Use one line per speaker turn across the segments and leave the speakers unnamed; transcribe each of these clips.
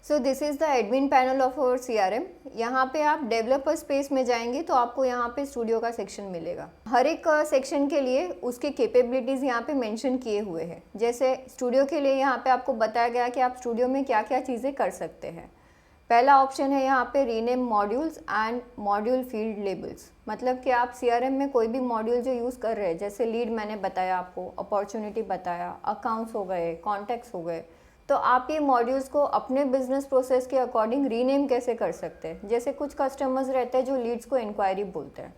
So this is the admin panel of our CRM। यहाँ पे आप डेवलपर स्पेस में जाएंगे तो आपको यहाँ पे स्टूडियो का सेक्शन मिलेगा। हर एक सेक्शन के लिए उसके कैपेबिलिटीज़ यहाँ पे मेंशन किए हुए हैं। जैसे स्टूडियो के लिए यहाँ पे आपको बताया गया कि आप स्टूडियो में क्या क्या चीज़ें कर सकते हैं। पहला ऑप्शन है यहाँ पे rename modules and module field labels. मतलब कि आप CRM में कोई भी मॉड्यूल जो यूज़ कर रहे हैं, जैसे लीड मैंने बताया आपको, अपॉर्चुनिटी बताया, अकाउंट्स हो गए, कॉन्टैक्ट्स हो गए, तो आप ये मॉड्यूल्स को अपने बिजनेस प्रोसेस के अकॉर्डिंग रीनेम कैसे कर सकते हैं। जैसे कुछ कस्टमर्स रहते हैं जो लीड्स को इंक्वायरी बोलते हैं,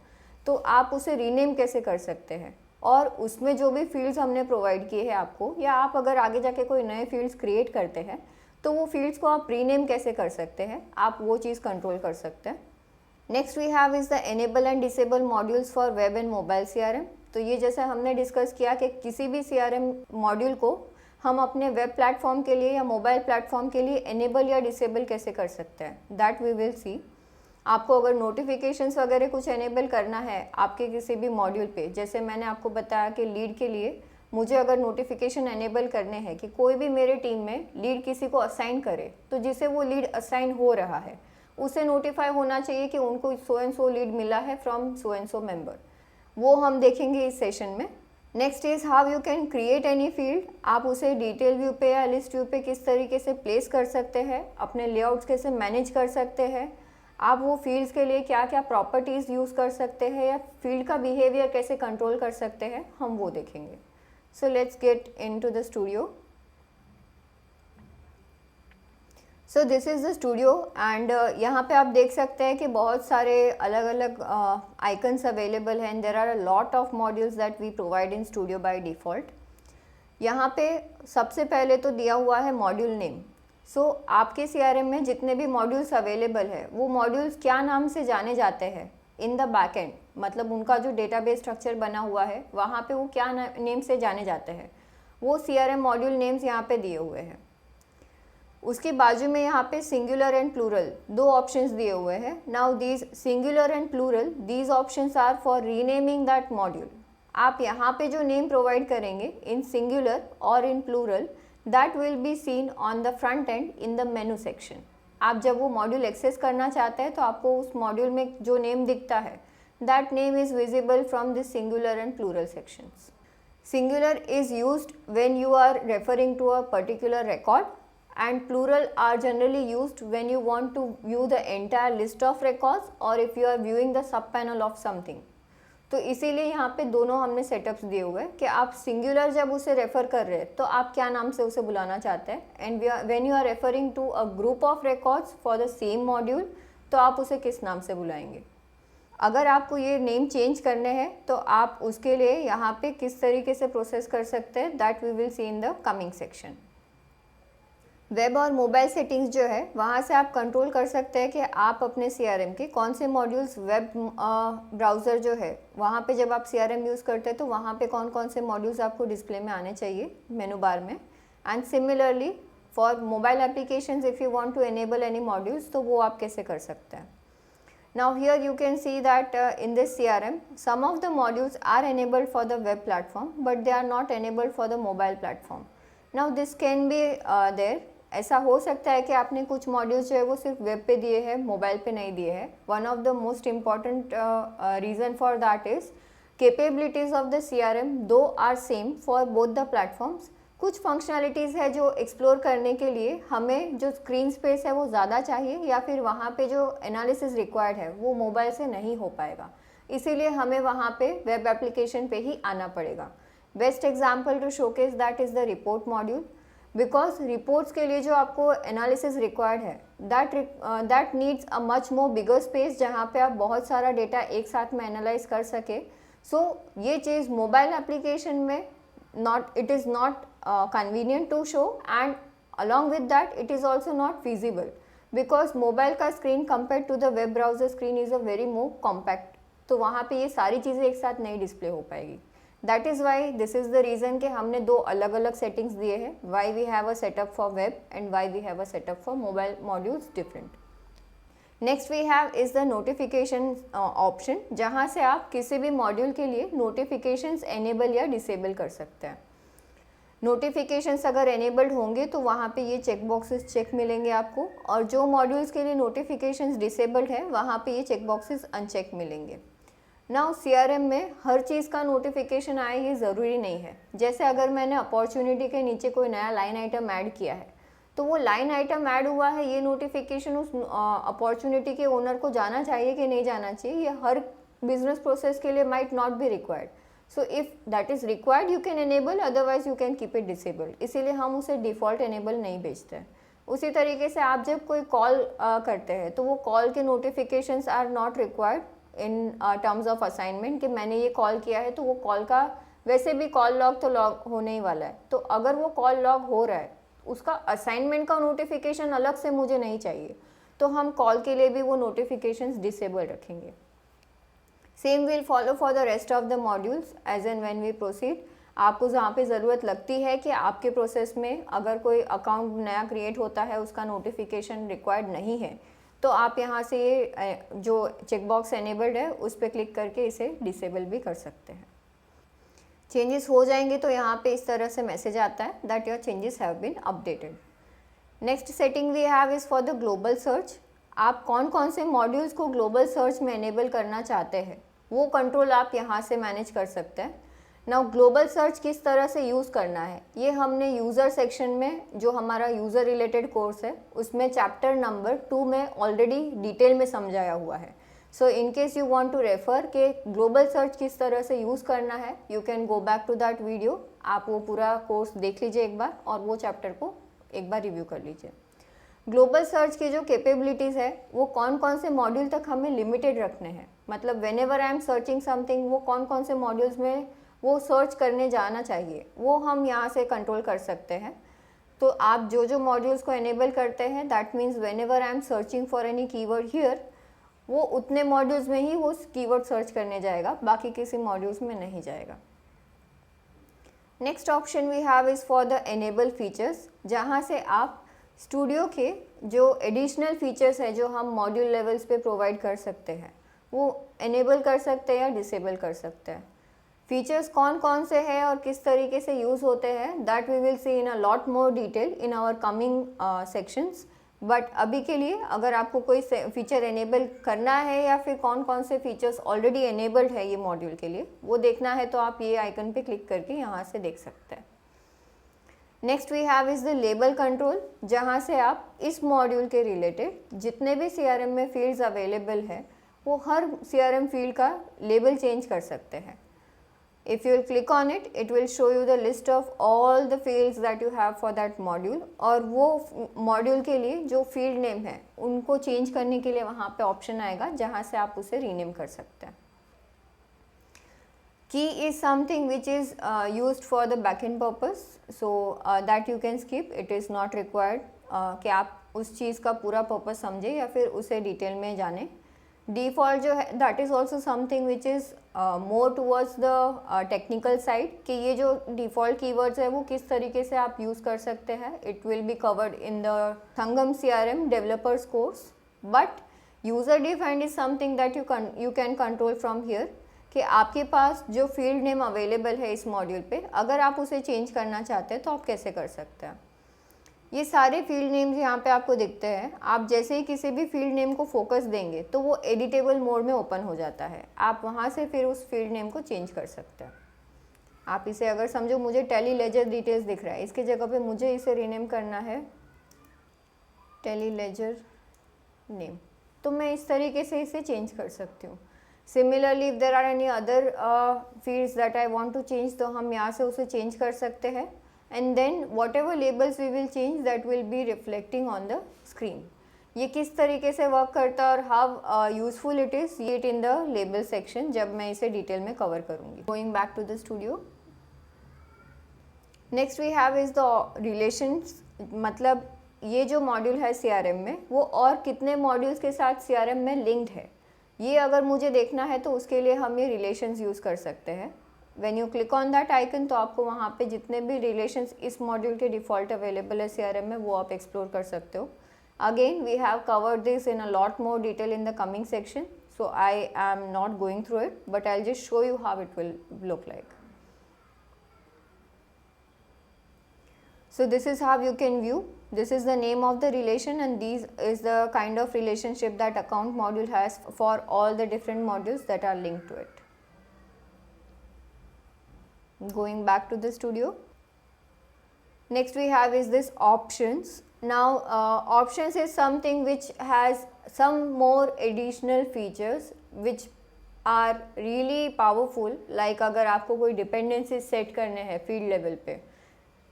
तो आप उसे रीनेम कैसे कर सकते हैं। और उसमें जो भी फील्ड्स हमने प्रोवाइड किए हैं आपको, या आप अगर आगे जाके कोई नए फील्ड्स क्रिएट करते हैं तो वो फील्ड्स को आप रीनेम कैसे कर सकते हैं, आप वो चीज़ कंट्रोल कर सकते हैं। Next we have is the enable and disable modules for web and mobile CRM। तो ये जैसे हमने डिस्कस किया कि किसी भी CRM मॉड्यूल को हम अपने वेब प्लेटफॉर्म के लिए या मोबाइल प्लेटफॉर्म के लिए एनेबल या डिसेबल कैसे कर सकते हैं, दैट वी विल सी। आपको अगर नोटिफिकेशंस वगैरह कुछ एनेबल करना है आपके किसी भी मॉड्यूल पे, जैसे मैंने आपको बताया कि लीड के लिए मुझे अगर नोटिफिकेशन एनेबल करने हैं कि कोई भी मेरे टीम में लीड किसी को असाइन करे, तो जिसे वो लीड असाइन हो रहा है उसे नोटिफाई होना चाहिए कि उनको सो एंड सो लीड मिला है from so and so member. वो हम देखेंगे इस सेशन में। Next is how you can create any field. आप उसे डिटेल व्यू पे या लिस्ट व्यू पे किस तरीके से प्लेस कर सकते हैं, अपने लेआउट्स कैसे मैनेज कर सकते हैं, आप वो फील्ड्स के लिए क्या क्या प्रॉपर्टीज़ यूज़ कर सकते हैं, या फील्ड का बिहेवियर कैसे कंट्रोल कर सकते हैं, हम वो देखेंगे। So let's get into the studio. So this is the studio and यहाँ पे आप देख सकते हैं कि बहुत सारे अलग अलग आइकन्स अवेलेबल हैं। There are a lot of modules that we provide in studio by default. यहाँ पे सबसे पहले तो दिया हुआ है मॉड्यूल नेम। सो आपके CRM में जितने भी मॉड्यूल्स अवेलेबल है वो मॉड्यूल्स क्या नाम से जाने जाते हैं इन द बैक एंड, मतलब उनका जो डेटाबेस स्ट्रक्चर बना हुआ है वहाँ पे वो क्या नेम से जाने जाते हैं, वो CRM मॉड्यूल नेम्स यहाँ पे दिए हुए हैं। उसके बाजू में यहाँ पे सिंगुलर एंड प्लूरल दो ऑप्शंस दिए हुए हैं। Now these singular and plural, these options are for renaming that module. आप यहाँ पे जो नेम प्रोवाइड करेंगे इन सिंगुलर और in plural, that will be seen on the front end in the menu section. आप जब वो मॉड्यूल एक्सेस करना चाहते हैं तो आपको उस मॉड्यूल में जो नेम दिखता है, that name is visible from this singular and plural sections. Singular is used when you are referring to a particular record and plural are generally used when you want to view the entire list of records or if you are viewing the sub panel of something। तो इसीलिए यहाँ पे दोनों हमने setups दिए हुए हैं कि आप सिंगुलर जब उसे रेफ़र कर रहे हैं तो आप क्या नाम से उसे बुलाना चाहते हैं, and when you are referring to a group of records for the same module तो आप उसे किस नाम से बुलाएंगे। अगर आपको ये नेम चेंज करने हैं तो आप उसके लिए यहाँ पे किस तरीके से प्रोसेस कर सकते हैं, that we will see in the coming section. Web और मोबाइल सेटिंग्स जो है वहाँ से आप कंट्रोल कर सकते हैं कि आप अपने CRM के कौन से मॉड्यूल्स, वेब ब्राउज़र जो है वहाँ पे जब आप CRM यूज़ करते हैं तो वहाँ पे कौन कौन से मॉड्यूल्स आपको डिस्प्ले में आने चाहिए मेनू बार में। And similarly for mobile applications if you want to enable any modules तो वो आप कैसे कर सकते हैं। Now here you can see that in this CRM some of the modules are enabled for the web platform but they are not enabled for the mobile platform. Now this can be there. ऐसा हो सकता है कि आपने कुछ modules जो है वो सिर्फ वेब पे दिए हैं, मोबाइल पे नहीं दिए हैं। One of the most important reason for that is capabilities of the CRM though are same for both the platforms. कुछ फंक्शनैलिटीज़ है जो एक्सप्लोर करने के लिए हमें जो स्क्रीन स्पेस है वो ज़्यादा चाहिए, या फिर वहाँ पे जो एनालिसिस रिक्वायर्ड है वो मोबाइल से नहीं हो पाएगा, इसीलिए हमें वहाँ पे वेब एप्लीकेशन पे ही आना पड़ेगा। Best example to showcase that is the report module, because reports के लिए जो आपको एनालिसिस रिक्वायर्ड है that needs a much more bigger space जहाँ पे आप बहुत सारा डेटा एक साथ में एनालाइज कर सके। सो ये चीज़ मोबाइल एप्लीकेशन में it is not convenient to show, and along with that it is also not feasible because mobile का screen compared to the web browser screen is a very more compact, तो वहाँ पे ये सारी चीज़ें एक साथ नहीं डिस्प्ले हो पाएगी। That is why this is the reason कि हमने दो अलग अलग सेटिंग्स दिए हैं, why we have a setup for web and why we have a setup for mobile modules different. Next we have is the notification option, जहाँ से आप किसी भी मॉड्यूल के लिए नोटिफिकेशंस एनेबल या डिसेबल कर सकते हैं। नोटिफिकेशंस अगर एनेबल्ड होंगे तो वहाँ पे ये चेक बॉक्सेस चेक मिलेंगे आपको, और जो मॉड्यूल्स के लिए नोटिफिकेशंस डिसेबल्ड है वहाँ पे ये चेक बॉक्सेस अनचेक मिलेंगे। नाउ CRM में हर चीज़ का नोटिफिकेशन आए ये ज़रूरी नहीं है। जैसे अगर मैंने अपॉर्चुनिटी के नीचे कोई नया लाइन आइटम ऐड किया है तो वो लाइन आइटम ऐड हुआ है ये नोटिफिकेशन उस अपॉर्चुनिटी के ओनर को जाना चाहिए कि नहीं जाना चाहिए, ये हर बिजनेस प्रोसेस के लिए might not be required. So if that is required you can enable, otherwise you can keep it disabled. इसीलिए हम उसे डिफ़ॉल्ट एनेबल नहीं भेजते हैं। उसी तरीके से आप जब कोई कॉल करते हैं तो वो कॉल के notifications are not required in terms of assignment कि मैंने ये कॉल किया है, तो वो कॉल का वैसे भी कॉल लॉग तो लॉग होने ही वाला है। तो अगर वो कॉल लॉग हो रहा है उसका असाइनमेंट का नोटिफिकेशन अलग से मुझे नहीं चाहिए, तो हम कॉल के लिए भी वो नोटिफिकेशंस डिसेबल रखेंगे। Same will follow for the rest of the modules as and when we proceed. आपको जहाँ पे ज़रूरत लगती है कि आपके प्रोसेस में अगर कोई अकाउंट नया क्रिएट होता है उसका नोटिफिकेशन रिक्वायर्ड नहीं है, तो आप यहाँ से ये जो चेकबॉक्स एनेबल्ड है उस पर क्लिक करके इसे डिसेबल भी कर सकते हैं। चेंजेस हो जाएंगे तो यहाँ पे इस तरह से मैसेज आता है that your changes have been updated. Next setting we have is for the global search. आप कौन कौन से मॉड्यूल्स को ग्लोबल सर्च में एनेबल करना चाहते हैं वो कंट्रोल आप यहाँ से मैनेज कर सकते हैं। नाउ ग्लोबल सर्च किस तरह से यूज़ करना है ये हमने यूज़र सेक्शन में, जो हमारा यूज़र रिलेटेड कोर्स है उसमें चैप्टर नंबर 2 में ऑलरेडी डिटेल में समझाया हुआ है। So in case you want to refer के ग्लोबल सर्च किस तरह से यूज़ करना है, you can go back to that video. आप वो पूरा कोर्स देख लीजिए एक बार और वो चैप्टर को एक बार रिव्यू कर लीजिए। ग्लोबल सर्च की जो कैपेबिलिटीज़ है वो कौन कौन से मॉड्यूल तक हमें लिमिटेड रखने हैं, मतलब when ever I am searching something वो कौन कौन से मॉड्यूल्स में वो सर्च करने जाना चाहिए वो हम यहाँ से कंट्रोल कर सकते हैं। तो आप जो जो मॉड्यूल्स को एनेबल करते हैं that means when ever I am searching for any keyword here वो उतने मॉड्यूल्स में ही वो कीवर्ड सर्च करने जाएगा, बाकी किसी मॉड्यूल्स में नहीं जाएगा। Next option we have is for the enable features, जहाँ से आप स्टूडियो के जो एडिशनल फीचर्स है जो हम मॉड्यूल लेवल्स पे प्रोवाइड कर सकते हैं वो एनेबल कर सकते हैं या डिसेबल कर सकते हैं। फीचर्स कौन कौन से हैं और किस तरीके से यूज़ होते हैं that we will see in a lot more detail in our coming sections. But अभी के लिए अगर आपको कोई फीचर एनेबल करना है या फिर कौन कौन से फीचर्स ऑलरेडी एनेबल्ड है ये मॉड्यूल के लिए वो देखना है तो आप ये आइकन पे क्लिक करके यहाँ से देख सकते हैं। Next we have is the label control, जहाँ से आप इस मॉड्यूल के रिलेटेड जितने भी CRM में फील्ड्स अवेलेबल है वो हर CRM फील्ड का लेबल चेंज कर सकते हैं। If you will click on it, it will show you the list of all the fields that you have for that module, और वो मॉड्यूल के लिए जो फील्ड नेम है उनको चेंज करने के लिए वहाँ पे ऑप्शन आएगा जहाँ से आप उसे रीनेम कर सकते हैं। Key is something which is used for the backend purpose, so that you can skip, it is not required कि आप उस चीज़ का पूरा पर्पस समझे या फिर उसे डिटेल में जाने। डिफ़ॉल्ट जो है that is also something which is more towards the technical side कि ये जो डिफ़ॉल्ट कीवर्ड्स है वो किस तरीके से आप यूज़ कर सकते हैं। It will be covered in the Sangam CRM developers course, but user defined is something that you can control from here कि आपके पास जो फील्ड नेम अवेलेबल है इस मॉड्यूल पे अगर आप उसे चेंज करना चाहते हैं तो आप कैसे कर सकते हैं। ये सारे फील्ड नेम्स यहाँ पे आपको दिखते हैं। आप जैसे ही किसी भी फील्ड नेम को फोकस देंगे तो वो एडिटेबल मोड में ओपन हो जाता है, आप वहाँ से फिर उस फील्ड नेम को चेंज कर सकते हैं। आप इसे अगर समझो मुझे टेली लेजर डिटेल्स दिख रहा है, इसकी जगह पे मुझे इसे रीनेम करना है टेली लेजर नेम, तो मैं इस तरीके से इसे चेंज कर सकती हूँ। Similarly if there are any other fields that I want to change तो हम यहाँ से उसे चेंज कर सकते हैं, and then whatever labels we will change that will be reflecting on the screen। ये किस तरीके से वर्क करता है और हाउ यूजफुल इट इज़ ये इन द लेबल सेक्शन जब मैं इसे डिटेल में कवर करूँगी। Going back to the studio, next we have is the relations, मतलब ये जो मॉड्यूल है CRM में वो और कितने मॉड्यूल्स के साथ CRM में लिंक्ड है, ये अगर मुझे देखना है तो उसके लिए हम ये रिलेशंस यूज़ कर सकते हैं। When you click on that icon तो आपको वहाँ पे जितने भी रिलेशंस इस मॉड्यूल के डिफ़ॉल्ट अवेलेबल है CRM में वो आप एक्सप्लोर कर सकते हो। Again we have covered this in a lot more detail in the coming section, so I am not going through it but I will just show you how it will look like. So this is how you can view. This is the name of the relation, and these is the kind of relationship that account module has for all the different modules that are linked to it. Going back to the studio. Next we have is this options. Now options is something which has some more additional features which are really powerful. Like अगर आपको कोई dependencies set करने हैं field level पे,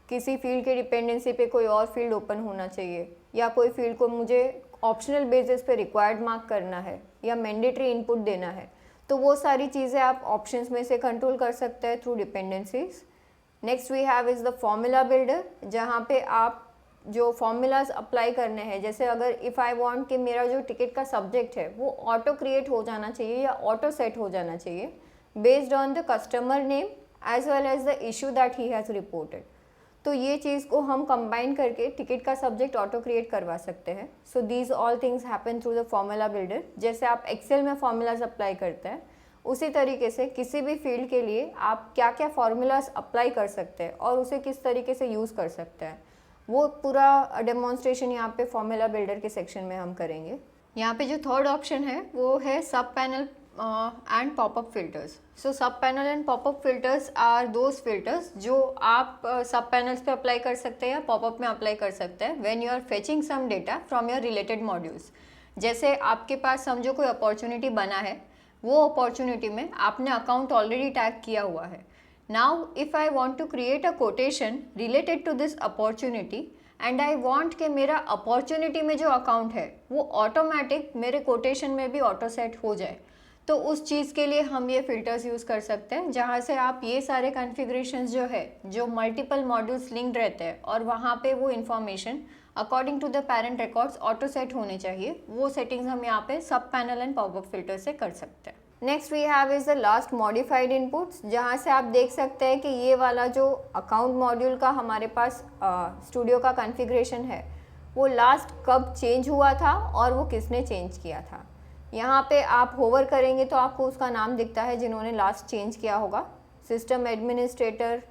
किसी field के dependency पे कोई और फील्ड ओपन होना चाहिए, या कोई फील्ड को मुझे ऑप्शनल बेसिस पे रिक्वायर्ड मार्क करना है या मैंडेटरी इनपुट देना है, तो वो सारी चीज़ें आप ऑप्शंस में से कंट्रोल कर सकते हैं through dependencies. Next we have is the formula builder, जहाँ पे आप जो फॉर्मूलाज अप्लाई करने हैं, जैसे अगर इफ़ आई वांट कि मेरा जो टिकट का सब्जेक्ट है वो ऑटो क्रिएट हो जाना चाहिए या ऑटो सेट हो जाना चाहिए based on the customer name as well as the issue that he has reported. तो ये चीज़ को हम कंबाइन करके टिकट का सब्जेक्ट ऑटो क्रिएट करवा सकते हैं. So these all things happen through the formula builder. जैसे आप एक्सेल में फॉर्मूलाज अप्लाई करते हैं, उसी तरीके से किसी भी फील्ड के लिए आप क्या क्या फार्मूलाज अप्लाई कर सकते हैं और उसे किस तरीके से यूज़ कर सकते हैं, वो पूरा डेमोन्स्ट्रेशन यहाँ पे फॉर्मूला बिल्डर के सेक्शन में हम करेंगे. यहाँ पे जो थर्ड ऑप्शन है वो है sub panel and popup filters. So sub panel and popup filters are those filters जो आप सब पैनल्स पे अप्लाई कर सकते हैं या पॉपअप में अप्लाई कर सकते हैं when you are fetching some data from your related modules. जैसे आपके पास समझो कोई अपॉर्चुनिटी बना है, वो अपॉर्चुनिटी में आपने अकाउंट ऑलरेडी टैग किया हुआ है. Now if I want to create a quotation related to this opportunity and I want कि मेरा अपॉर्चुनिटी में जो अकाउंट है वो ऑटोमेटिक मेरे कोटेशन में भी ऑटो सेट हो जाए, तो उस चीज़ के लिए हम ये फ़िल्टर्स यूज़ कर सकते हैं, जहाँ से आप ये सारे कॉन्फ़िगरेशंस जो है जो मल्टीपल मॉड्यूल्स लिंक्ड रहते हैं और वहाँ पे वो information according to the parent records auto set होने चाहिए, वो सेटिंग्स हम यहाँ पे सब पैनल एंड पॉपअप फिल्टर से कर सकते हैं. Next we have is the last modified inputs, जहाँ से आप देख सकते हैं कि ये वाला जो अकाउंट मॉड्यूल का हमारे पास स्टूडियो का कॉन्फ़िगरेशन है वो लास्ट कब चेंज हुआ था और वो किसने चेंज किया था. यहाँ पे आप होवर करेंगे तो आपको उसका नाम दिखता है जिन्होंने लास्ट चेंज किया होगा, सिस्टम एडमिनिस्ट्रेटर,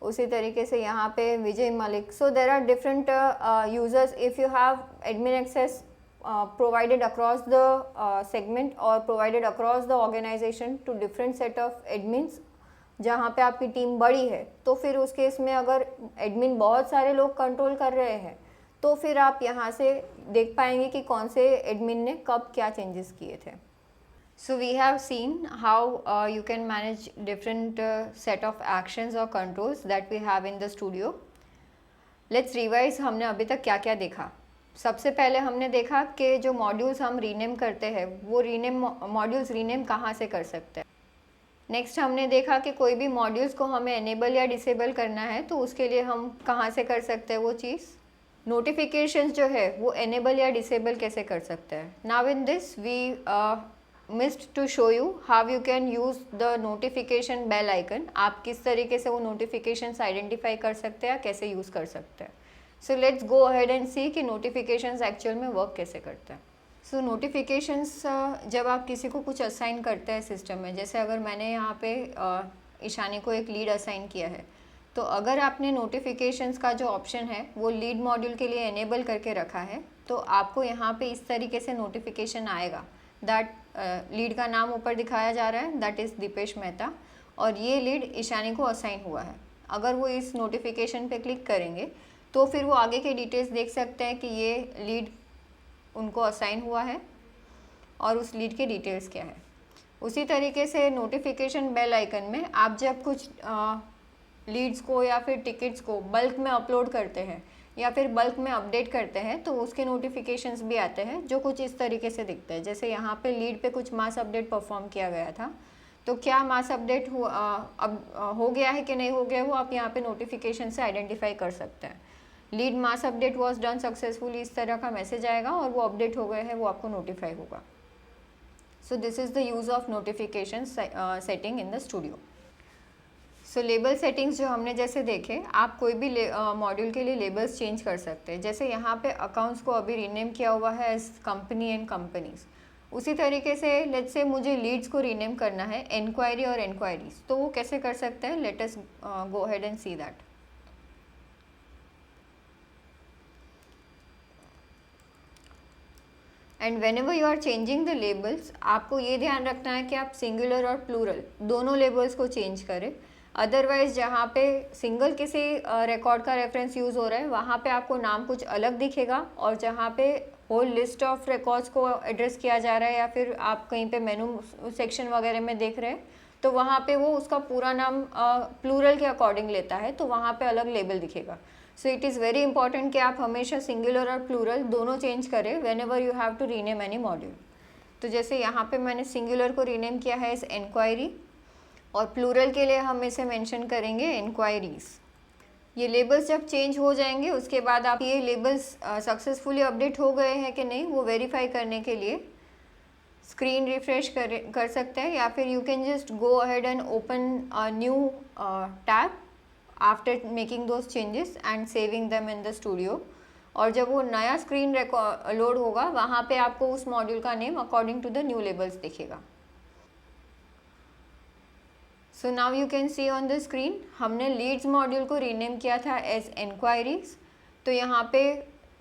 उसी तरीके से यहाँ पे Vijay Malik. So there are different users. If you have admin access provided across the segment or provided across the organization to different set of admins, जहाँ पे आपकी टीम बड़ी है, तो फिर उस केस में अगर एडमिन बहुत सारे लोग कंट्रोल कर रहे हैं तो फिर आप यहाँ से देख पाएंगे कि कौन से एडमिन ने कब क्या चेंजेस किए थे. So we have seen how you can manage different set of actions और controls that we have in the studio. Let's revise हमने अभी तक क्या क्या देखा. सबसे पहले हमने देखा कि जो मॉड्यूल्स हम रीनेम करते हैं वो मॉड्यूल्स रीनेम कहाँ से कर सकते हैं. नेक्स्ट हमने देखा कि कोई भी मॉड्यूल्स को हमें एनेबल या डिसेबल करना है तो उसके लिए हम कहाँ से कर सकते हैं वो चीज़. नोटिफिकेशंस जो है वो एनेबल या डिसेबल कैसे कर सकते हैं. Now in this we missed to show you how you can use the notification bell icon. आप किस तरीके से वो नोटिफिकेशंस आइडेंटिफाई कर सकते हैं, कैसे यूज़ कर सकते हैं. So let's go ahead and see कि नोटिफिकेशंस एक्चुअल में वर्क कैसे करते हैं. सो नोटिफिकेशंस जब आप किसी को कुछ असाइन करते हैं सिस्टम में, जैसे अगर मैंने यहाँ पे ईशानी को एक लीड असाइन किया है, तो अगर आपने नोटिफिकेशंस का जो ऑप्शन है वो लीड मॉड्यूल के लिए एनेबल करके रखा है, तो आपको यहाँ पे इस तरीके से नोटिफिकेशन आएगा दैट लीड का नाम ऊपर दिखाया जा रहा है, दैट इज़ दीपेश मेहता, और ये लीड ईशानी को असाइन हुआ है. अगर वो इस नोटिफिकेशन पे क्लिक करेंगे तो फिर वो आगे के डिटेल्स देख सकते हैं कि ये लीड उनको असाइन हुआ है और उस लीड के डिटेल्स क्या है. उसी तरीके से नोटिफिकेशन बेल आइकन में आप जब कुछ लीड्स को या फिर टिकट्स को बल्क में अपलोड करते हैं या फिर बल्क में अपडेट करते हैं तो उसके नोटिफिकेशंस भी आते हैं जो कुछ इस तरीके से दिखते हैं. जैसे यहाँ पे लीड पे कुछ मास अपडेट परफॉर्म किया गया था, तो क्या मास अपडेट हो गया है कि नहीं हो गया, वो आप यहाँ पे नोटिफिकेशन से आइडेंटिफाई कर सकते हैं. Lead mass update was done successfully, इस तरह का मैसेज आएगा और वो अपडेट हो गए हैं, वो आपको नोटिफाई होगा. सो this is the use of notification setting in the studio. So label settings जो हमने जैसे देखे, आप कोई भी मॉड्यूल के लिए लेबल्स चेंज कर सकते हैं. जैसे यहाँ पे अकाउंट्स को अभी रीनेम किया हुआ है एज कंपनी एंड कंपनीज. उसी तरीके से लेट्स से मुझे लीड्स को रीनेम करना है इंक्वायरी और इंक्वायरीज, तो वो कैसे कर सकते हैं. Let us go ahead and see that. And whenever you are changing the labels, आपको ये ध्यान रखना है कि आप सिंगुलर और प्लूरल दोनों लेबल्स को चेंज करें। अदरवाइज जहाँ पे सिंगल किसी रिकॉर्ड का रेफरेंस यूज़ हो रहा है वहाँ पे आपको नाम कुछ अलग दिखेगा, और जहाँ पे होल लिस्ट ऑफ रिकॉर्ड्स को एड्रेस किया जा रहा है या फिर आप कहीं पे मेनू सेक्शन वगैरह में देख रहे हैं तो वहाँ पे वो उसका पूरा नाम प्लूरल के अकॉर्डिंग लेता है, तो वहाँ पे अलग लेबल दिखेगा। So it is very important कि आप हमेशा सिंगुलर और प्लूरल दोनों चेंज करें whenever you have to rename any module. तो जैसे यहाँ पे मैंने सिंगुलर को रीनेम किया है एज इंक्वायरी, और प्लूरल के लिए हम इसे मेंशन करेंगे इंक्वायरीज। ये लेबल्स जब चेंज हो जाएंगे उसके बाद आप ये लेबल्स सक्सेसफुली अपडेट हो गए हैं कि नहीं वो वेरीफाई करने के लिए स्क्रीन रिफ्रेश कर सकते हैं, या फिर you can just go ahead and open a new tab after making those changes and saving them in the studio. और जब वो नया स्क्रीन लोड होगा वहाँ पे आपको उस मॉड्यूल का name according to the new labels दिखेगा। So now you can see on the screen हमने लीड्स मॉड्यूल को रीनेम किया था एज इंक्वायरीज। तो यहाँ पे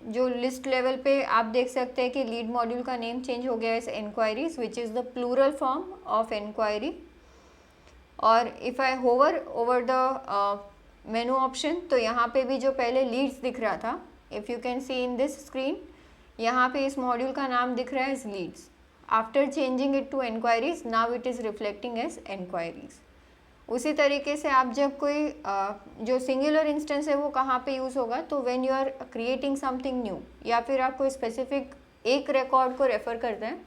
जो लिस्ट लेवल पे आप देख सकते हैं कि लीड मॉड्यूल का नेम चेंज हो गया as inquiries which is the plural form of inquiry. और if I hover over the menu option तो यहाँ पे भी जो पहले लीड्स दिख रहा था, if you can see in this screen, यहाँ पे इस मॉड्यूल का नाम दिख रहा है as leads. After changing it to enquiries now it is reflecting as enquiries. उसी तरीके से आप जब कोई जो सिंगुलर इंस्टेंस है वो कहाँ पे यूज़ होगा, तो when you are creating something new या फिर आप कोई स्पेसिफिक एक रिकॉर्ड को रेफ़र करते हैं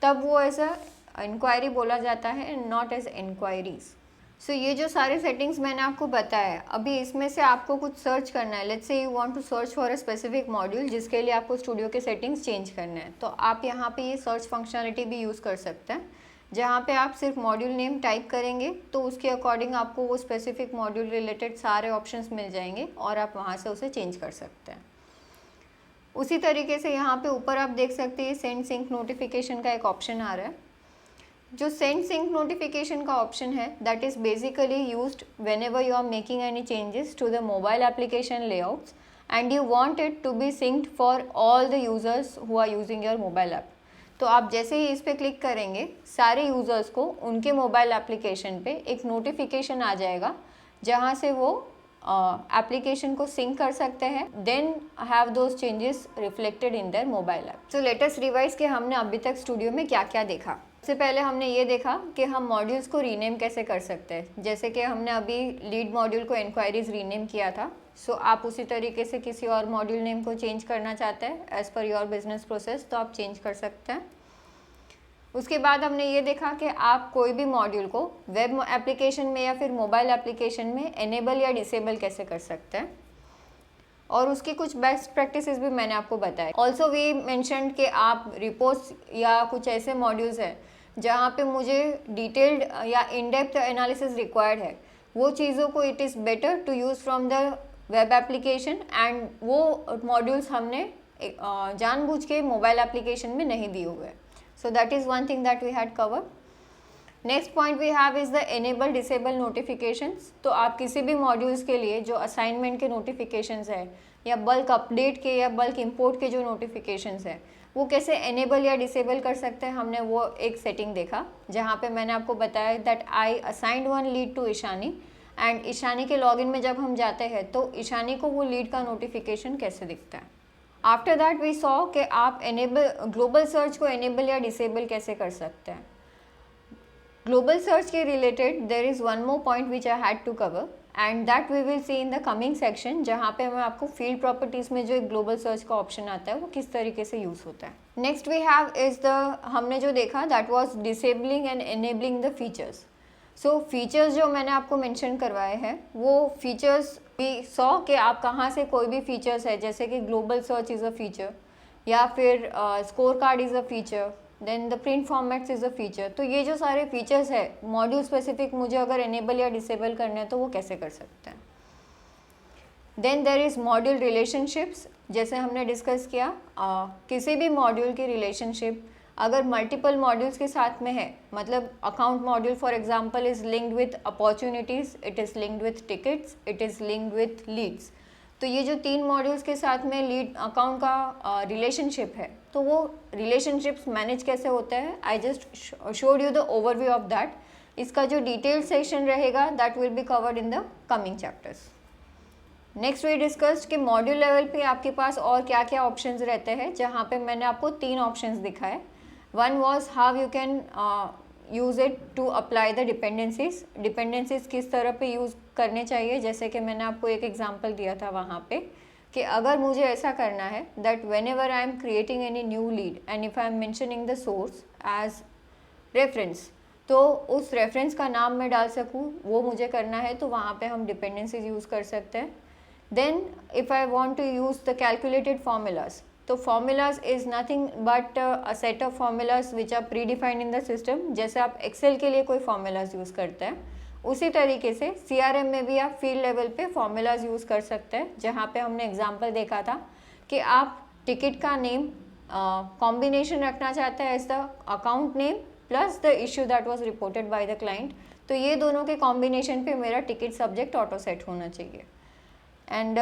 तब वो ऐसा इंक्वायरी बोला जाता है एंड नॉट एज इंक्वायरीज। सो ये जो सारे सेटिंग्स मैंने आपको बताया, अभी इसमें से आपको कुछ सर्च करना है। Let's say you want to search for a specific module जिसके लिए आपको स्टूडियो के सेटिंग्स चेंज करना है, तो आप यहाँ पे ये सर्च फंक्शनलिटी भी यूज़ कर सकते हैं, जहाँ पे आप सिर्फ मॉड्यूल नेम टाइप करेंगे तो उसके अकॉर्डिंग आपको वो स्पेसिफिक मॉड्यूल रिलेटेड सारे ऑप्शंस मिल जाएंगे और आप वहाँ से उसे चेंज कर सकते हैं। उसी तरीके से यहाँ पे ऊपर आप देख सकते हैं सेंड सिंक नोटिफिकेशन का एक ऑप्शन आ रहा है। जो सेंड सिंक नोटिफिकेशन का ऑप्शन है that is basically used whenever you are making any changes to the mobile application layouts and you want it to be synced for all the users who are using your mobile app. तो आप जैसे ही इस पर click करेंगे सारे users को उनके mobile application पे एक नोटिफिकेशन आ जाएगा जहाँ से वो एप्लीकेशन को सिंक कर सकते हैं, then have those changes reflected in their mobile app. So let us revise कि हमने अभी तक स्टूडियो में क्या क्या देखा। सबसे पहले हमने ये देखा कि हम मॉड्यूल्स को रीनेम कैसे कर सकते हैं, जैसे कि हमने अभी लीड मॉड्यूल को इंक्वायरीज रीनेम किया था। सो आप उसी तरीके से किसी और मॉड्यूल नेम को चेंज करना चाहते हैं as per your business process, तो आप चेंज कर सकते हैं। उसके बाद हमने ये देखा कि आप कोई भी मॉड्यूल को वेब एप्लीकेशन में या फिर मोबाइल एप्लीकेशन में एनेबल या डिसेबल कैसे कर सकते हैं, और उसकी कुछ बेस्ट प्रैक्टिसेस भी मैंने आपको बताया। ऑल्सो वी मेंशन्ड कि आप रिपोर्ट्स या कुछ ऐसे मॉड्यूल्स हैं जहाँ पे मुझे डिटेल्ड या इन डेप्थ एनालिसिस रिक्वायर्ड है, वो चीज़ों को it is better to use from the web application, and वो मॉड्यूल्स हमने जानबूझ के मोबाइल एप्लीकेशन में नहीं दिए हुए। So that is one thing that we had cover. Next point we have is the enable disable notifications. तो आप किसी भी मॉड्यूल्स के लिए जो असाइनमेंट के नोटिफिकेशंस है या बल्क अपडेट के या बल्क इंपोर्ट के जो नोटिफिकेशंस है वो कैसे एनेबल या डिसेबल कर सकते हैं, हमने वो एक सेटिंग देखा जहाँ पे मैंने आपको बताया that I assigned one lead to Ishani, एंड ईशानी के लॉगिन में जब हम जाते हैं तो ईशानी को वो लीड का नोटिफिकेशन कैसे दिखता है। आफ्टर दैट वी सॉ कि आप एनेबल ग्लोबल सर्च को एनेबल या डिसेबल कैसे कर सकते हैं। ग्लोबल सर्च के related there is one more point which I had to cover and that we will see in the coming section, जहाँ पे मैं आपको फील्ड प्रॉपर्टीज़ में जो एक ग्लोबल सर्च का ऑप्शन आता है वो किस तरीके से यूज़ होता है। Next we have is the हमने जो देखा that was disabling and enabling the features. So features जो मैंने आपको मेंशन करवाए हैं वो फीचर्स भी सॉ कि आप कहाँ से कोई भी फीचर्स है, जैसे कि global search is a feature या फिर score card is a feature, then the print formats is a feature. तो ये जो सारे फीचर्स है मॉड्यूल स्पेसिफिक मुझे अगर एनेबल या डिसेबल करने हैं तो वो कैसे कर सकते हैं। Then there is module relationships, जैसे हमने डिस्कस किया किसी भी मॉड्यूल की रिलेशनशिप अगर मल्टीपल मॉड्यूल्स के साथ में है, मतलब account module for example is linked with opportunities, it is linked with tickets, it is linked with leads, तो ये जो 3 मॉड्यूल्स के साथ में लीड अकाउंट का रिलेशनशिप है, तो वो रिलेशनशिप्स मैनेज कैसे होता है, I just showed you the overview of that. इसका जो डिटेल सेक्शन रहेगा that will be covered in the coming chapters. Next we discussed कि मॉड्यूल लेवल पे आपके पास और क्या क्या ऑप्शंस रहते हैं, जहाँ पे मैंने आपको 3 ऑप्शंस दिखाए. One was how you can use it to apply the dependencies किस तरह पे यूज़ करने चाहिए. जैसे कि मैंने आपको एक एग्जांपल दिया था वहाँ पे कि अगर मुझे ऐसा करना है that whenever I am creating any new lead and if I am mentioning the source as reference, तो उस रेफरेंस का नाम मैं डाल सकूँ, वो मुझे करना है, तो वहाँ पे हम डिपेंडेंसीज यूज़ कर सकते हैं. Then if I want to use the calculated formulas, तो formulas is nothing but a set of formulas which are predefined in the system. जैसे आप Excel के लिए कोई formulas यूज़ करते हैं, उसी तरीके से CRM में भी आप फील्ड लेवल पे formulas यूज़ कर सकते हैं. जहाँ पे हमने एग्जाम्पल देखा था कि आप टिकट का नेम कॉम्बिनेशन रखना चाहते हैं as the account name plus the issue that was reported by the client. तो ये दोनों के कॉम्बिनेशन पे मेरा टिकट सब्जेक्ट ऑटो सेट होना चाहिए. And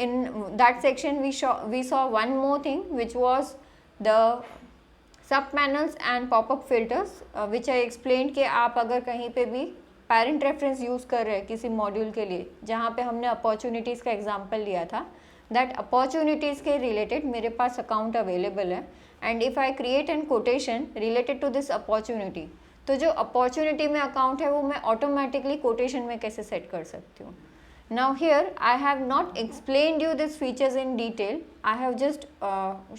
in that section we saw one more thing, which was the sub panels and pop-up filters, which I explained कि आप अगर कहीं पे भी parent reference यूज़ कर रहे हैं किसी मॉड्यूल के लिए, जहाँ पे हमने अपॉर्चुनिटीज़ का एग्जाम्पल लिया था, that अपॉर्चुनिटीज़ के रिलेटेड मेरे पास अकाउंट अवेलेबल है, and if I create an quotation related to this opportunity, तो जो अपॉर्चुनिटी में अकाउंट है वो मैं ऑटोमेटिकली कोटेशन में कैसे सेट कर सकती हूँ. Now here I have not explained you these features in detail. I have just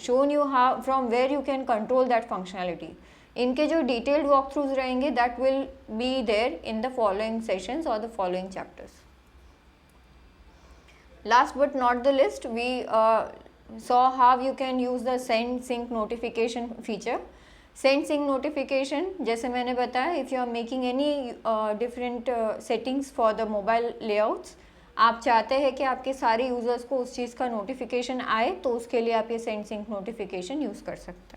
shown you how from where you can control that functionality. इनके जो detailed walkthroughs रहेंगे that will be there in the following sessions or the following chapters. Last but not the least, we saw how you can use the send sync notification feature. Send sync notification, जैसे मैंने बताया, if you are making any different settings for the mobile layouts, आप चाहते हैं कि आपके सारे users को उस चीज़ का नोटिफिकेशन आए, तो उसके लिए आप ये सेंड सिंक नोटिफिकेशन यूज़ कर सकते हैं.